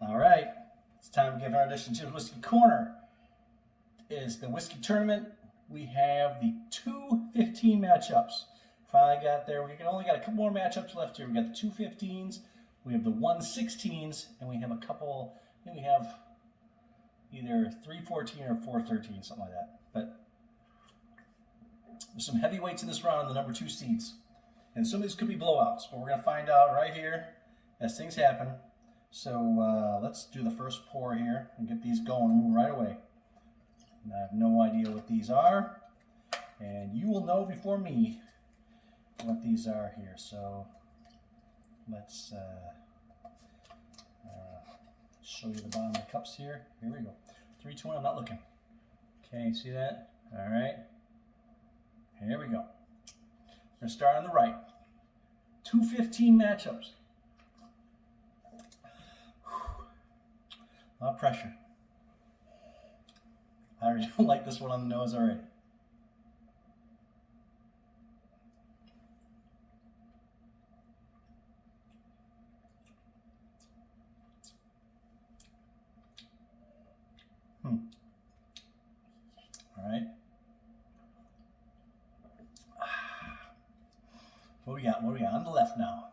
All right, it's time to give our addition to Whiskey Corner. It is the whiskey tournament. We have the 2-15 matchups. Finally got there. We only got a couple more matchups left here. We got the 2-15s, we have the 1-16s, and we have a couple. I think we have either 3-14 or 4-13, something like that. But there's some heavyweights in this round, the number 2 seeds. And some of these could be blowouts, but we're going to find out right here as things happen. So let's do the first pour here and get these going, moving right away. And I have no idea what these are, and you will know before me what these are here. So let's show you the bottom of the cups here. Here we go. 3, 2, 1. I'm not looking. Okay, see that? All right. Here we go. We're going to start on the right. 2-15 matchups. A lot of pressure. I already don't like this one on the nose already. All right. What do we got? What do we got? On the left now.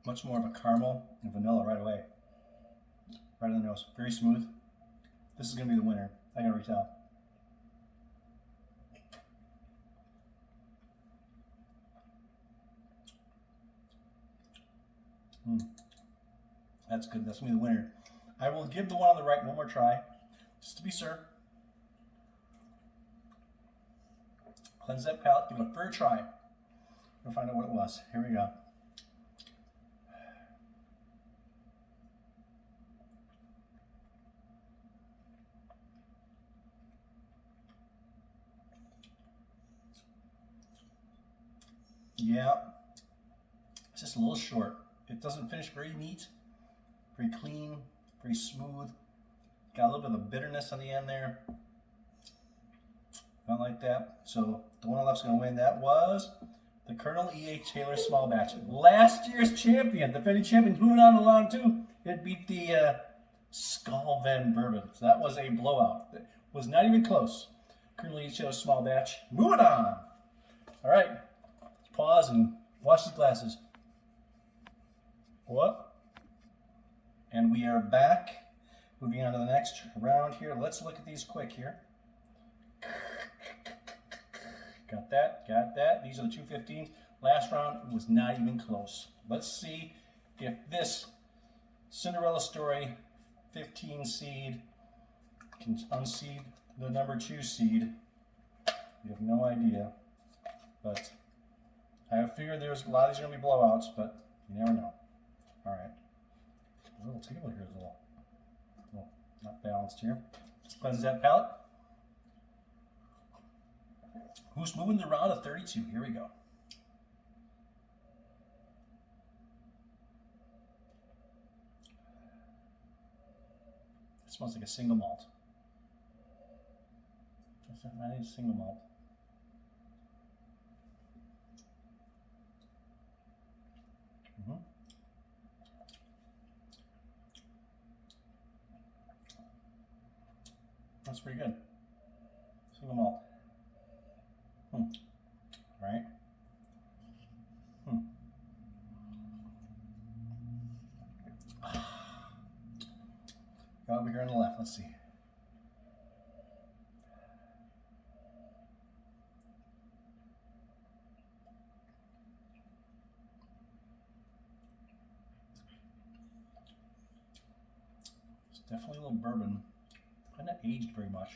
Much more of a caramel and vanilla right away. Right on the nose. Very smooth. This is going to be the winner. I can already tell. That's good. That's going to be the winner. I will give the one on the right one more try, just to be sure. Cleanse that palate. Give it a fair try. We'll find out what it was. Here we go. Yeah, it's just a little short. It doesn't finish very neat, very clean, very smooth. Got a little bit of a bitterness on the end there. Don't like that. So the one on the left's going to win. That was the Colonel E.H. Taylor Small Batch. Last year's champion, defending champions, moving on to round 2. It beat the Skull Van Bourbon. So that was a blowout. It was not even close. Colonel E.H. Taylor Small Batch. Moving on. All right. Pause and wash these glasses. What? And we are back. Moving on to the next round here. Let's look at these quick here. Got that, got that. These are the 2-15s. Last round was not even close. Let's see if this Cinderella Story 15 seed can unseed the number 2 seed. We have no idea, but I figured there's a lot of these are going to be blowouts, but you never know. All right. A little table here is a little not balanced here. Let's cleanse that palate. Who's moving the round of 32? Here we go. It smells like a single malt. That's not a single malt. That's pretty good. Single malt. Right? Got over here on the left. Let's see. It's definitely a little bourbon. Probably not aged very much.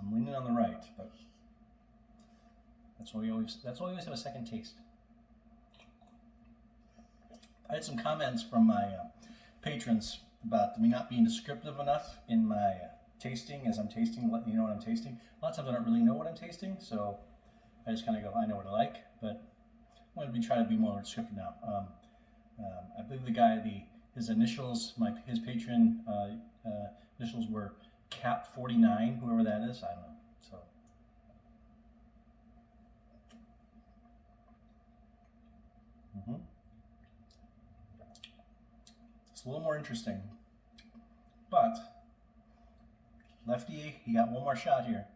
I'm leaning on the right, but that's why we always have a second taste. I had some comments from my patrons about me not being descriptive enough in my tasting as I'm tasting, letting you know what I'm tasting. A lot of times I don't really know what I'm tasting, so I just kind of go, I know what I like, but I'm going to try to be more descriptive now. I believe the guy, His initials, his patron initials were Cap 49, whoever that is, I don't know. So. It's a little more interesting. But, lefty, you got one more shot here.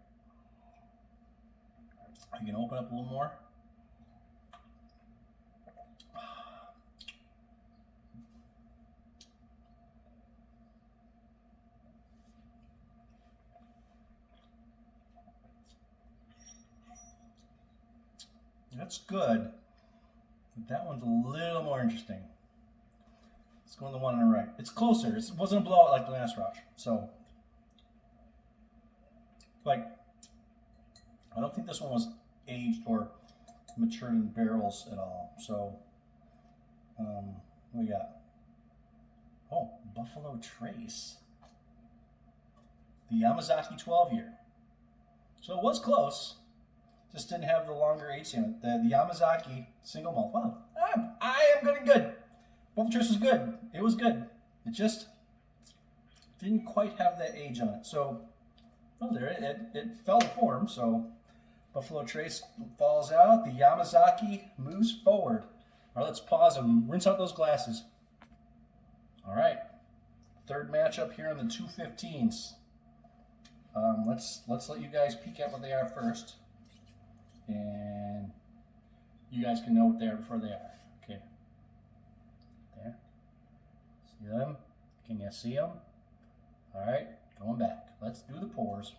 You can open up a little more. That's good. But that one's a little more interesting. Let's go on the one on the right. It's closer. It wasn't a blowout like the last Roush. So, like, I don't think this one was aged or matured in barrels at all. So, what we got? Oh, Buffalo Trace. The Yamazaki 12 year. So it was close. Just didn't have the longer age in it. The Yamazaki single malt. Wow, I am getting good. Buffalo Trace was good. It was good. It just didn't quite have that age on it. So, well, there it fell to form. So, Buffalo Trace falls out. The Yamazaki moves forward. All right, let's pause and rinse out those glasses. All right, third matchup here on the 215s. Let's let you guys peek at what they are first. And you guys can know what they are before they are. Okay. There. See them? Can you see them? All right. Going back. Let's do the pours.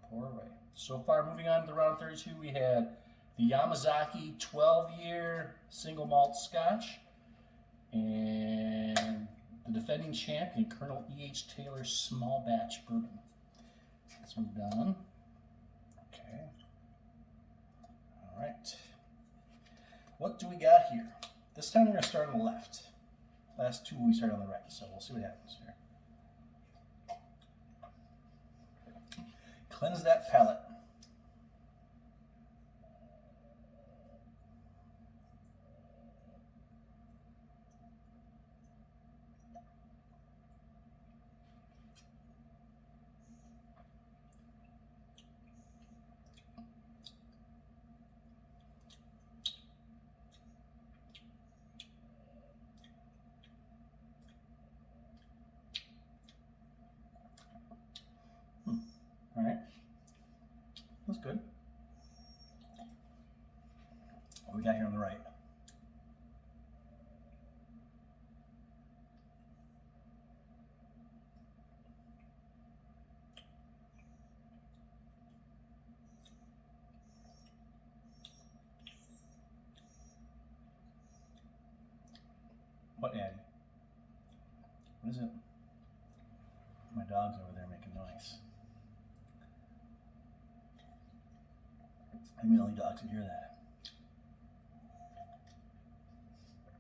Pour away. So far, moving on to round 32, we had the Yamazaki 12-year single malt Scotch and the defending champion, Colonel E.H. Taylor small batch bourbon. This one's done. Okay. All right. What do we got here? This time we're going to start on the left. Last two we started on the right, so we'll see what happens here. Cleanse that palate. All right, that's good. What we got here on the right? What, Addie? What is it? My dog's over there making noise. I'm the only dogs can hear that.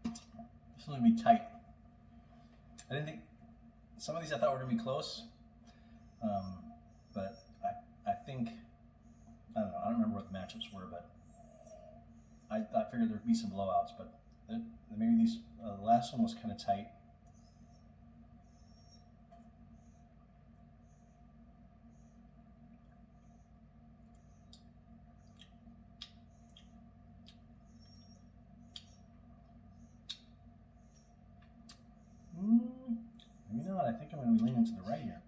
This is going to be tight. I didn't think, some of these I thought were going to be close, but I think, I don't know, I don't remember what the matchups were, but I figured there'd be some blowouts, but maybe these, the last one was kind of tight. Maybe not. I think I'm going to be leaning to the right here.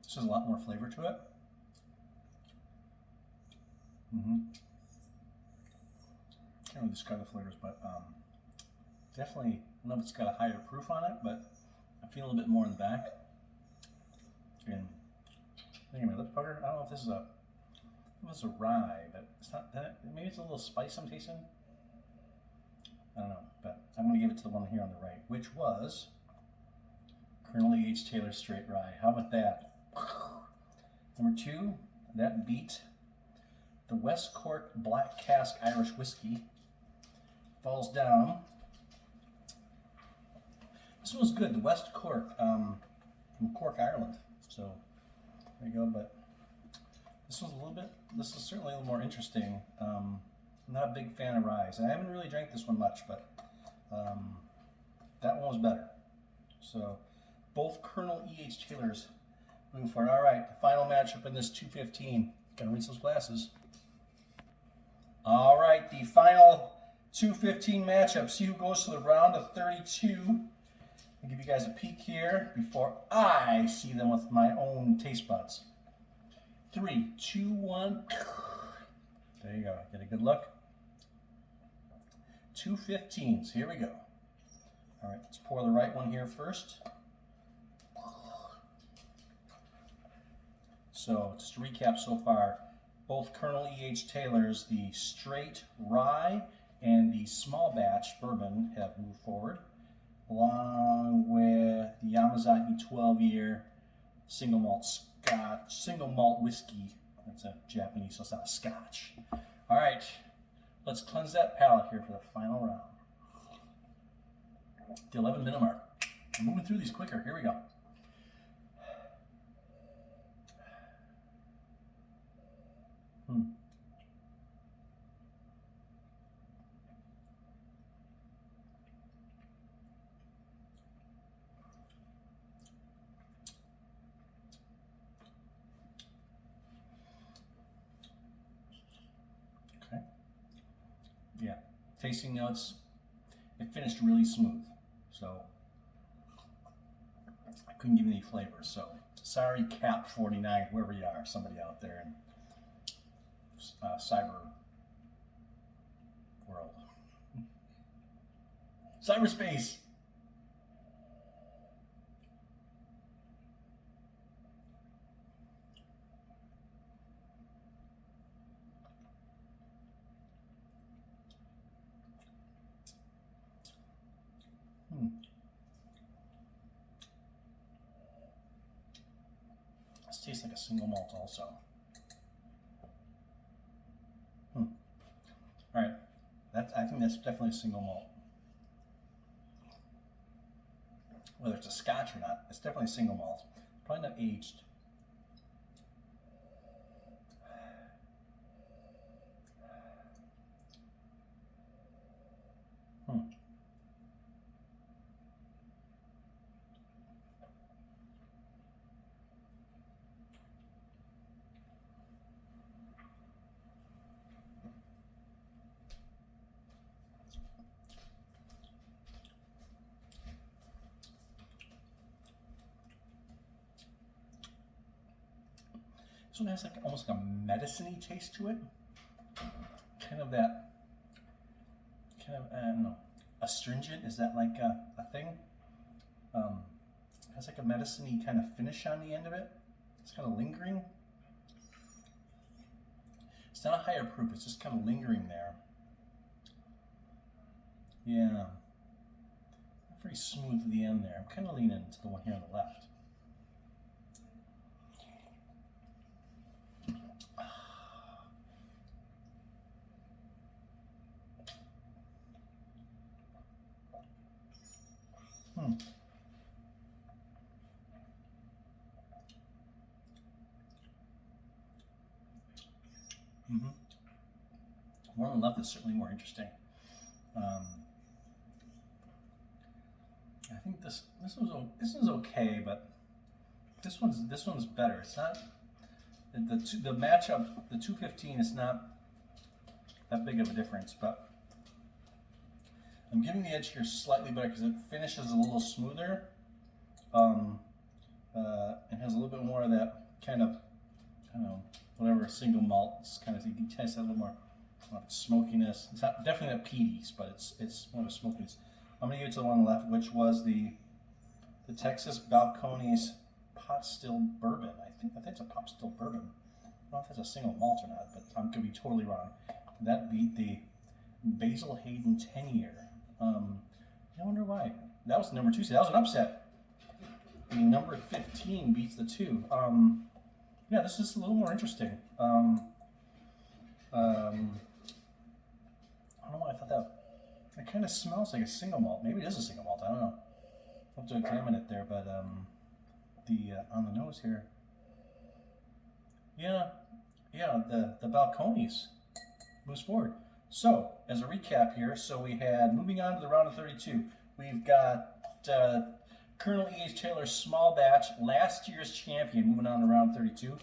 This has a lot more flavor to it. Can't really describe the flavors, but definitely, I don't know if it's got a higher proof on it, but I feel a little bit more in the back. And I think my lip pucker, I don't know if this is a rye, but it's not, maybe it's a little spice I'm tasting. I don't know, but I'm going to give it to the one here on the right, which was Colonel E.H. Taylor Straight Rye. How about that? Number two, that beat the West Cork Black Cask Irish Whiskey. Falls down This one's good. The West Cork from Cork, Ireland. So there you go. But this one's a little bit. This is certainly a little more interesting. I'm not a big fan of rye. I haven't really drank this one much, but that one was better. So both Colonel E.H. Taylors moving forward. All right, the final matchup in this 215. Gotta rinse those glasses. All right, the final 215 matchup. See who goes to the round of 32. I'll give you guys a peek here before I see them with my own taste buds. 3, 2, 1. There you go. Get a good look. 215s. Here we go. All right, let's pour the right one here first. So just to recap so far, both Colonel E.H. Taylors, the straight rye and the small batch bourbon have moved forward, along with the Yamazaki 12-year single malt whiskey. That's a Japanese, so it's not a Scotch. All right, let's cleanse that palate here for the final round. The 11-minute mark. I'm moving through these quicker. Here we go. Okay. Yeah. Tasting notes. It finished really smooth. So I couldn't give you any flavors. So sorry, Cap 49, whoever you are, somebody out there in cyber world, cyberspace. This tastes like a single malt also. All right, I think that's definitely a single malt. Whether it's a Scotch or not, it's definitely a single malt. Probably not aged. This one has like almost like a medicine-y taste to it. Kind of that, I don't know, astringent, is that like a thing? Has like a medicine-y kind of finish on the end of it. It's kind of lingering. It's not a higher proof, it's just kind of lingering there. Yeah. Not very smooth at the end there. I'm kind of leaning to the one here on the left. One on the left is certainly more interesting. I think this one's okay, but this one's better. It's not the matchup. The 215 is not that big of a difference, but I'm giving the edge here slightly better because it finishes a little smoother. And has a little bit more of that kind of, I don't know, whatever single malt. It's kind of, you can taste that a little more smokiness. It's not definitely not peaties, but it's more of a smokiness. I'm gonna give it to the one on the left, which was the Texas Balcones pot still bourbon. I think it's a pot still bourbon. I don't know if it's a single malt or not, but I'm gonna be totally wrong. That beat the Basil Hayden 10-year. I wonder why. That was the number 2 seed. That was an upset. The number 15 beats the 2. Yeah, this is a little more interesting. I don't know why I thought that. It kind of smells like a single malt. Maybe it is a single malt. I don't know. Hope to examine it there, but the on the nose here, yeah, the Balcones moves forward. So as a recap here, so we had moving on to the round of 32. We've got Colonel E.H. Taylor Small Batch, last year's champion, moving on to round 32.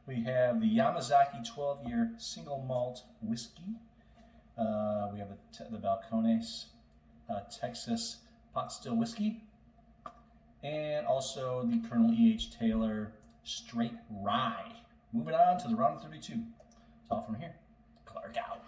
We have the Yamazaki 12-year single malt whiskey. We have the Balcones Texas pot still whiskey, and also the Colonel E.H. Taylor straight rye. Moving on to the round of 32. It's all from here. Clark out.